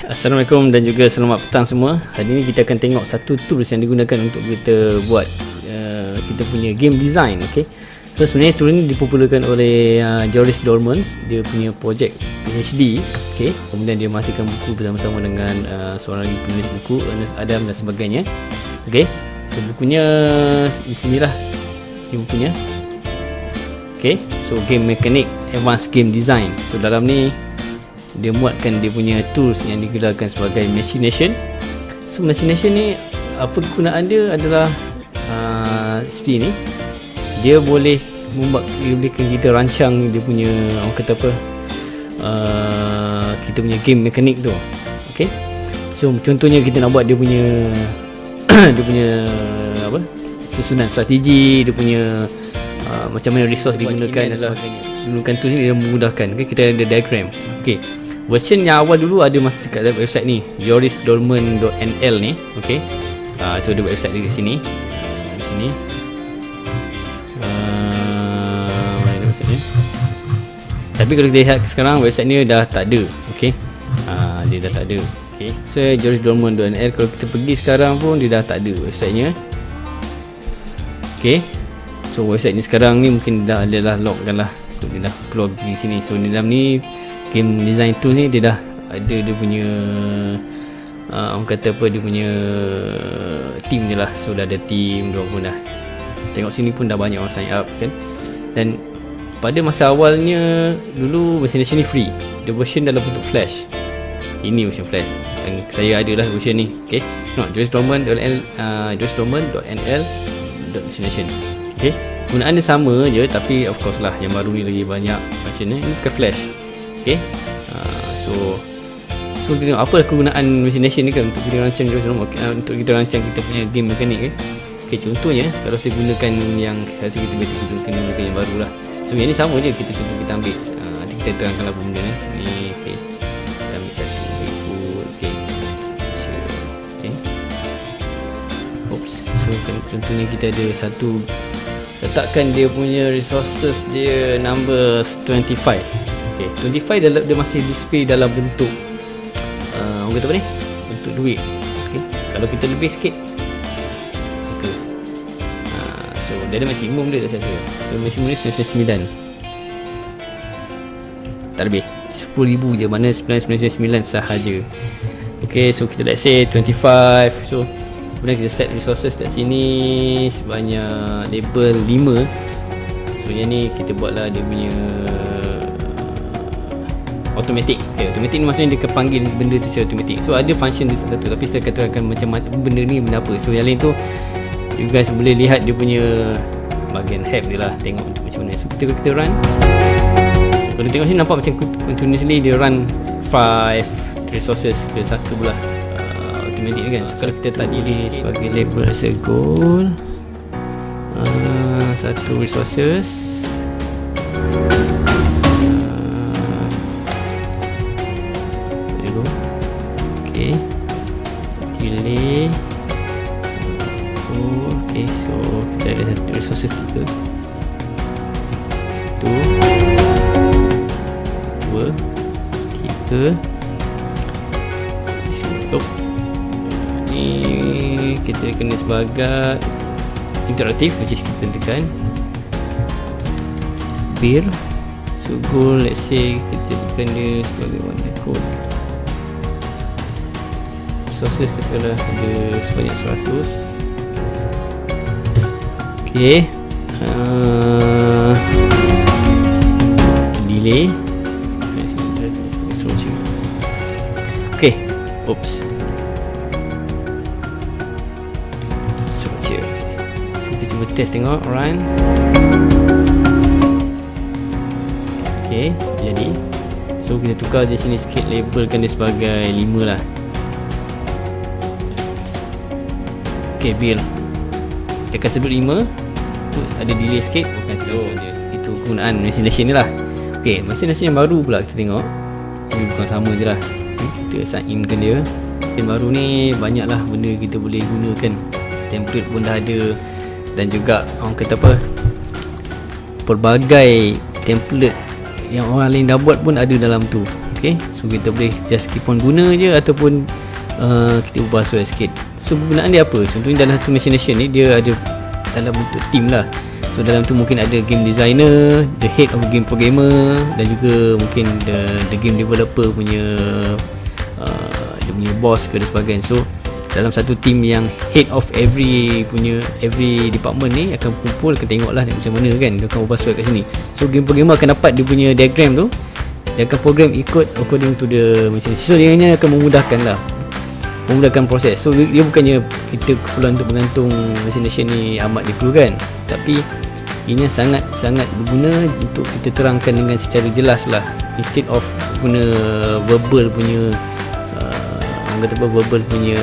Assalamualaikum dan juga selamat petang semua. Hari ini kita akan tengok satu tools yang digunakan untuk kita buat kita punya game design. Okay, so sebenarnya tool ini dipopularkan oleh Joris Dorman. Dia punya projek PhD. Okay, kemudian dia menghasilkan buku bersama-sama dengan seorang lagi penulis buku, Ernest Adam dan sebagainya. Okay, so bukunya di sinilah bukunya. Okay, so game mechanic, advanced game design. So dalam ni dia muatkan dia punya tools yang digelarkan sebagai machination. So machination ni apa kegunaan dia adalah seperti ni. Dia boleh membolehkan kita rancang dia punya orang kata apa, kita punya game mekanik tu. Okay, so contohnya kita nak buat dia punya dia punya apa, susunan strategi, dia punya macam mana resource digunakan dan sebagainya. Gunakan tools ni dia memudahkan. Okay, kita ada diagram. Okay, version yang awal dulu ada masa dekat website ni, jorisdorman.nl ni. Okay, so ada website dia di sini. Di sini mana ada website ni? Tapi kalau kita lihat sekarang website ni dah tak ada. Okay, dia dah tak ada. Okay, so jorisdorman.nl, kalau kita pergi sekarang pun dia dah tak ada websitenya. Okay, so website ni sekarang ni mungkin dah lock dah lah. Dia dah keluar di sini. So di dalam ni game design tool ni dia dah ada dia punya orang kata apa, dia punya team je lah. So dah ada team, dia pun dah tengok sini pun dah banyak orang sign up kan. Dan pada masa awalnya dulu machination ni free, dia version dalam bentuk flash. Ini version flash dan saya ada lah version ni. Okay, jorisdorman.nl, jorisdorman.nl.machination. Okay, gunaan dia sama je, tapi of course lah yang baru ni lagi banyak macam ni. Ini bukan flash. Okay, so kita tengok apa kegunaan machination ni kan, untuk kita rancang untuk kita rancang kita punya game mekanik kan. Okay, contohnya kalau saya gunakan yang rasa kita betul gunakan yang baru lah. So yang ni sama je, kita ambil nanti kita terangkan apa benda ni. Okay, kita ambil satu ikut. Okay, okay, oops. So contohnya kita ada satu, letakkan dia punya resources dia number 25. Okay, 25 dia masih display dalam bentuk orang kata apa ni, bentuk duit. Okay, kalau kita lebih sikit, okay, so dia ada maksimum dia tak salah. So maksimum ni 99, tak lebih, 10,000 je, mana 999 sahaja. Okay, so kita let's say 25. So kemudian kita set resources kat sini sebanyak label 5. So yang ni kita buatlah dia punya automatic. Okay, automatic ni maksudnya dia akan panggil benda tu secara automatic. So ada function dia satu, tapi saya katakan macam benda ni benda apa. So yang lain tu you guys boleh lihat dia punya bahagian help dia lah, tengok macam mana. So kita run. So kalau tengok sini nampak macam continuously dia run 5 resources ke satu pula automatic kan. So kalau kita tadi ni sebagai label as a goal, satu resources, okay, delay. Okay, so kita ada satu resources 3, 1, 2, 3. Ni kita kena sebagai interaktif, which is kita tekan bir. So goal, let's say kita tekan dia sebagai one code. Resources katakanlah ada sebanyak 100. Okay, delay. Okay, oops, kita cuba test tengok run. Okay, jadi so kita tukar di sini sikit, labelkan dia sebagai 5 lah. Okay, bill dia akan sedut 5. Ada delay sikit, bukan so itu kegunaan machination ni lah. Okay, machination yang baru pula kita tengok, ini bukan sama je lah. Kita sign in kan dia. Yang baru ni banyak lah benda kita boleh gunakan. Template pun dah ada, dan juga orang kata apa, pelbagai template yang orang lain dah buat pun ada dalam tu. Okay, so kita boleh just keep on guna je, ataupun kita ubah software sikit. So kegunaan dia apa? Contohnya dalam satu machination ni dia ada dalam bentuk team lah. So dalam tu mungkin ada game designer, the head of game programmer, dan juga mungkin the game developer punya dia punya boss ke dan sebagainya. So dalam satu team yang head of every department ni akan kumpul, akan tengok lah macam mana kan dia akan ubah software kat sini. So game programmer akan dapat dia punya diagram tu, dia akan program ikut according to the machination. So dia hanya akan memudahkan proses. So dia bukannya kita keperluan untuk menggantung machination ni amat diperlukan, tapi ini sangat berguna untuk kita terangkan dengan secara jelas lah, instead of guna verbal punya verbal punya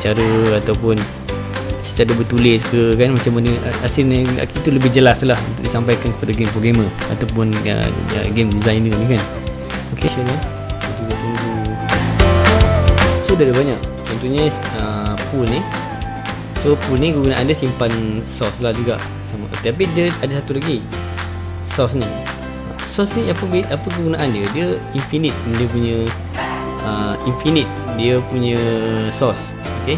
cara ataupun secara bertulis ke kan, macam mana hasilnya itu lebih jelas lah untuk disampaikan kepada game programmer ataupun game designer ni kan. Ok, kita tunggu. So dah ada banyak, contohnya pool ni. So pool ni kegunaan dia simpan source lah juga sama. Tapi dia ada satu lagi, source ni. Source ni apa kegunaan dia? Dia infinite, dia punya dia punya source. Okay,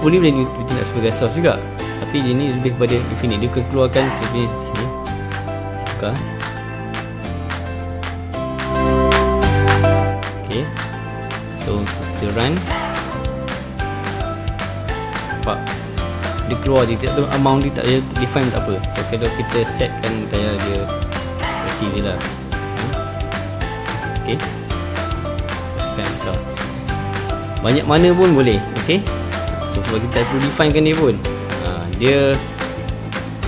pool ni boleh ditindak sebagai source juga, tapi dia ni lebih kepada infinite. Dia akan keluarkan sini, buka. Okay, so kita run, nampak dia keluar, dia tak tahu amount dia, tak dia define tak apa. So kalau kita setkan tayar dia versi dia lah. Okay, kan start banyak mana pun boleh. Okay, so kalau kita perlu definekan dia pun, dia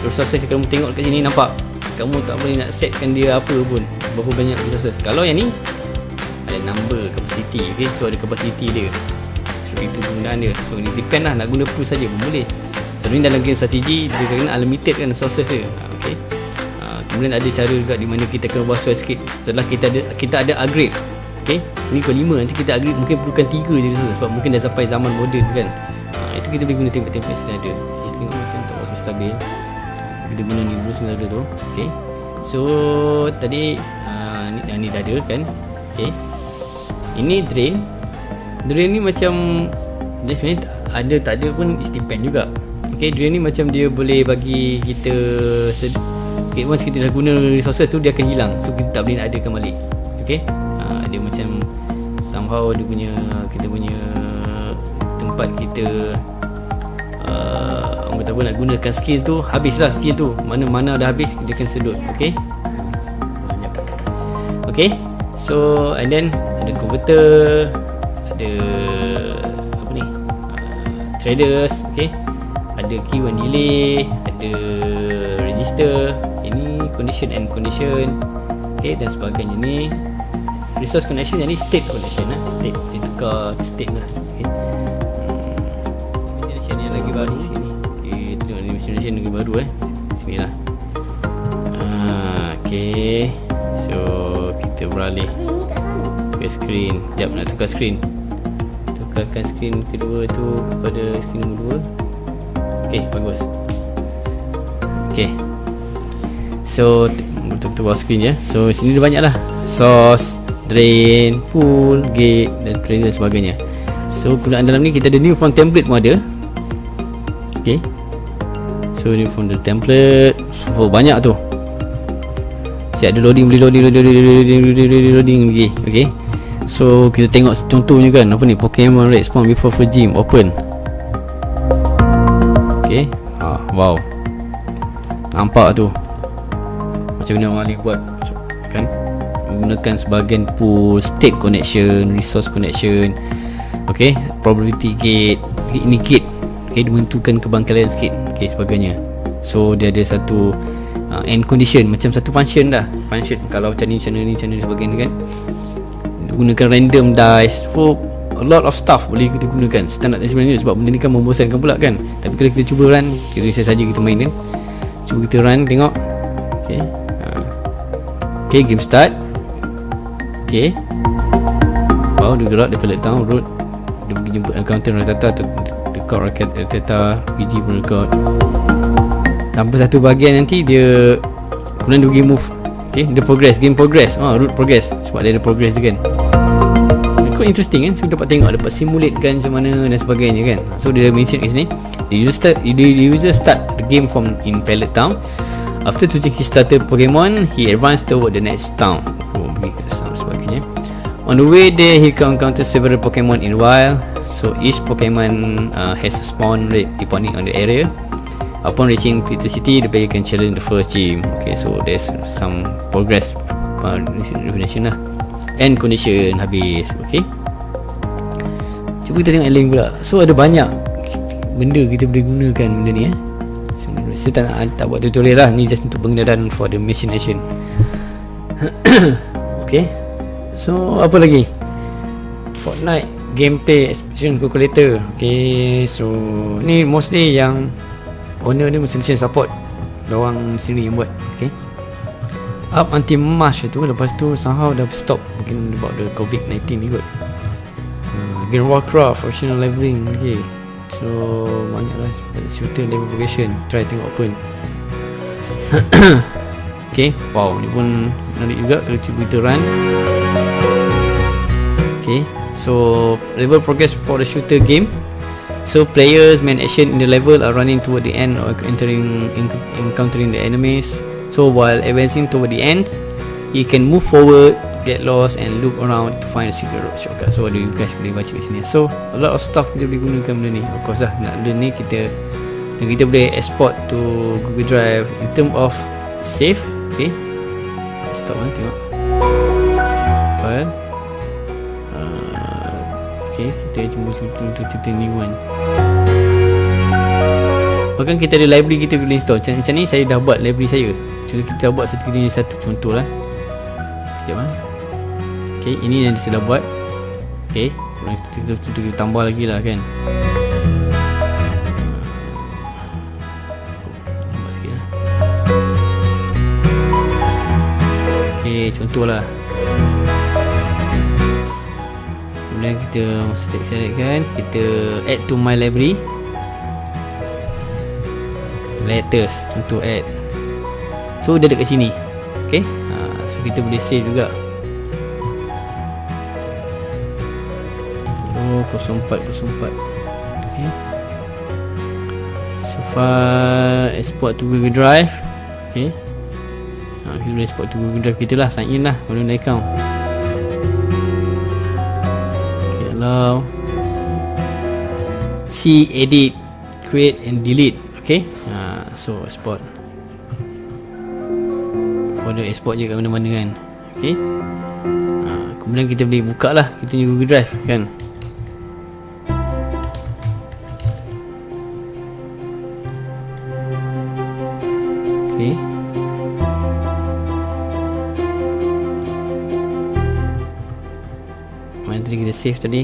resources kamu tengok kat sini, nampak kamu tak boleh nak setkan dia apa pun, berapa banyak resources. Kalau yang ni ada number capacity. Okay, so ada capacity dia, so itu penggunaan dia. So ni depend lah, nak guna pool saja pun boleh. Selalunya dalam game strategi dia kena unlimited kan resources dia. Okay, kemudian ada cara juga di mana kita kena buat software sikit setelah kita ada upgrade. Okay, ni kau 5, nanti kita upgrade mungkin perlukan 3 je resources, sebab mungkin dah sampai zaman moden kan. Itu kita boleh guna template-template yang ada. Kita tengok macam tu bagi stabil. Kita guna ni dulu sebenarnya tu. Okay, so tadi ni dah ada kan. Okay, ini drain ni macam dia sebenarnya ada tak ada pun is depend juga. Okay, drain ni macam dia boleh bagi kita okay, once kita dah guna resources tu dia akan hilang, so kita tak boleh nak adakan balik. Okay, dia macam somehow kita punya tempat kita orang kata apa, nak gunakan skill tu, habislah skill tu, mana dah habis dia akan sedut. Okay, okay, so and then ada converter, ada apa ni, traders. Okay, ada queue and delay, ada register, ini condition and condition. Okay, dan sebagainya. Ni resource connection, yang ni state connection lah. State, dia tukar state lah. Okay, machination yang lagi baru sini. Okay, tengok ni machination lagi baru sini lah. Okay, so kita beralih ke screen. Sekejap nak tukar screen, tukarkan screen kedua tu kepada screen nombor 2. Okay, bagus. Okay, so betul-betul bawah screen ya. So sini dia banyak lah, source, drain, pool, gate dan trainer dan sebagainya. So kegunaan dalam ni kita ada new from template pun ada. Okay, so new from the template, so banyak tu. Siap ada loading, boleh loading lagi. Okay, so kita tengok contohnya kan, apa ni, Pokemon Red spawn before first gym open. Okay, wow, nampak tu macam mana orang ni buat kan, menggunakan sebahagian pool, state connection, resource connection. Okay, probability gate, ini gate. Okay, dia menentukan kebangkalan sikit. Okay, sebagainya. So dia ada satu end condition, macam satu function dah. Function kalau macam ni sebagainya kan, gunakan random dice. So a lot of stuff boleh kita gunakan. Standard sebenarnya, sebab benda ni kan membosankan pula kan. Tapi kalau kita cuba run, kita saja kita main kan. Cuba kita run, tengok. Okay, okay, game start. Okay, wow, dia gerak, dia pellet down road, dia pergi jemput accountant Ratata tu, record rakyat Ratata, PG pun record. Sampai satu bahagian nanti dia kemudian dia pergi move Okay, the progress, game progress, root progress, sebab dia ada progress tu kan. Quite interesting kan. So dapat tengok, dapat simulate kan macam mana dan sebagainya kan. So dia mention kat sini, the user start the game from in Pallet Town. After choosing his starter Pokemon, he advanced toward the next town. Pergi ke town sebagainya. On the way there, he can encounter several Pokemon in the wild. So each Pokemon has a spawn rate depending on the area. Upon reaching Pito City, the player can challenge the first gym. Okay, so there's some progress definition lah. And condition habis. Okay, cuba kita tengok link pula. So ada banyak benda kita boleh gunakan benda ni saya tak buat tutorial lah, ni just untuk pengenalan for the machination. Okay, so apa lagi? Fortnite gameplay expression calculator. Okay, so ni mostly yang owner ni machination support, diorang sendiri yang buat. Okay, up until March tu, lepas tu somehow dah stop, mungkin about the COVID-19 ni kot. Game Warcraft original leveling. Okay, so banyaklah shooter level progression, try tengok open. Okay, wow, ni pun menarik juga kalau cuba kita run. Okay, so level progress for the shooter game. So players main action in the level are running toward the end or encountering the enemies. So while advancing toward the end, you can move forward, get lost and loop around to find a secret road shortcut. So you guys boleh baca kat sini. So a lot of stuff kita boleh gunakan benda ni. Of course lah, nak learn ni kita boleh export to Google Drive in term of save. Okay, stop lah, tengok file. Okay, kita cuba cerita new one. Bahkan kita ada library kita boleh install. Macam ni saya dah buat library saya. Jadi kita buat satu contoh lah. Sekejap lah. Okay, ini yang saya dah buat. Okay, kita tambah lagi lah kan. Tambah sikit lah. Okay, contoh lah. Kemudian kita select-kan, kita add to my library. Letters, contoh add. So dia ada kat sini. Okay, so kita boleh save juga. 0404. Okay, so file export to Google Drive. Okay, kita boleh export to Google Drive kita lah, sign in lah, guna account. Okay, allow, see, edit, create and delete. Okay, so export. Folder export je kat mana-mana kan. Okay, kemudian kita boleh buka lah kita punya Google Drive kan. Okay, mana tadi kita save tadi.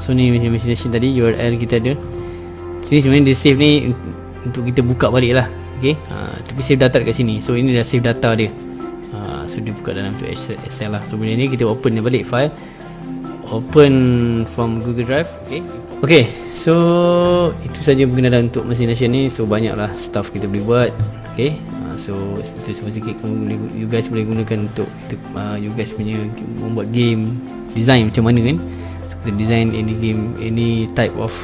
So ni machination tadi, URL kita ada sini. Sebenarnya dia save ni untuk kita buka balik lah. Okay, tapi save data kat sini. So ini dah save data dia. So dia buka dalam tu Excel lah. So benda ni kita open dia balik file, open from Google Drive. Okay, so itu saja pengenalan untuk machination ni. So banyak lah stuff kita boleh buat. Okay, so itu sikit you guys boleh gunakan untuk you guys punya membuat game design macam mana kan. Design any game, any type of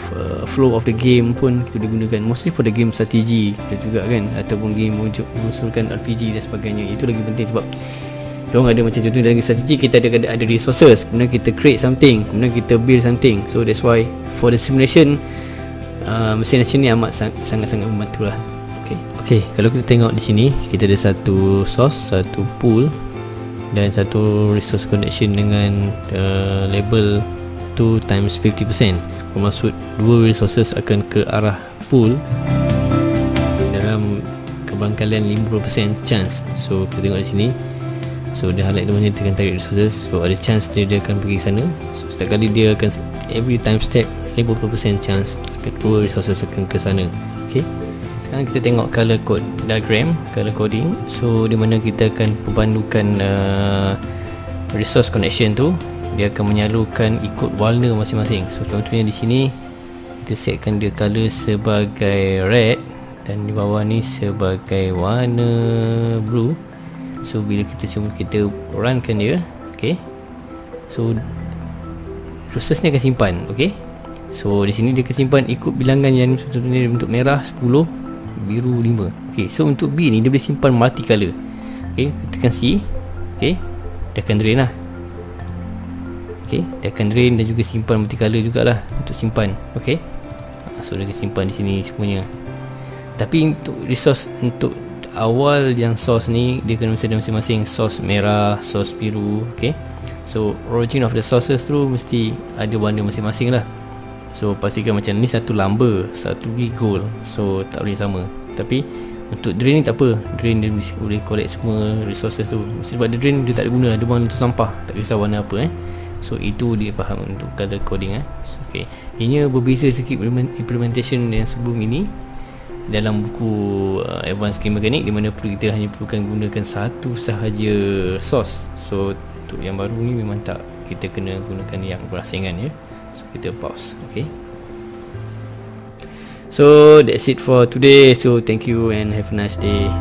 flow of the game pun kita boleh gunakan, mostly for the game strategi juga kan, ataupun game mengusulkan RPG dan sebagainya. Itu lagi penting sebab diorang ada macam contoh dalam strategi kita ada resources, kemudian kita create something, kemudian kita build something. So that's why for the simulation machination ni amat sangat-sangat membantu lah. Okay, kalau kita tengok di sini kita ada satu source, satu pool dan satu resource connection dengan label 2 times 50%. Bermaksud dua resources akan ke arah pool dalam kebangkalan 50% chance. So kita tengok di sini. So dia highlight tu macam kita akan tarik resources. So ada chance dia akan pergi ke sana. So setiap kali dia akan every time step 50% chance akan dua resources akan ke sana. Okay, sekarang kita tengok color code diagram, color coding. So di mana kita akan perbandukan resource connection tu, dia akan menyalurkan ikut warna masing-masing. So contohnya di sini kita setkan dia color sebagai red dan di bawah ni sebagai warna blue. So bila kita runkan dia, okay, so proses ni akan simpan. Okay, so di sini dia akan simpan ikut bilangan yang contohnya untuk merah 10, biru 5. Okay, so untuk B ni dia boleh simpan multi color. Okay, tekan C. Okay, dia akan drain lah. Okay, dia akan drain dan juga simpan multicolor jugalah untuk simpan. Okay, so dia akan simpan di sini semuanya. Tapi untuk resource untuk awal yang source ni, dia kena mesti ada masing-masing. Source merah, source biru. Okay, so origin of the sources tu mesti ada warna masing-masing lah. So pastikan macam ni satu lamba, satu lagi gold, so tak boleh sama. Tapi untuk drain ni tak apa, drain dia boleh collect semua resources tu. Sebab dia drain dia tak ada guna, dia buang untuk sampah, tak kisah warna apa. So itu dia faham untuk color coding. So, okay, ianya berbeza sikit implementation yang sebelum ini dalam buku Advanced Game Mechanics, di mana kita hanya perlukan gunakan satu sahaja source. So untuk yang baru ni memang tak, kita kena gunakan yang berasingan ya. So kita pause. Okay, so that's it for today. So thank you and have a nice day.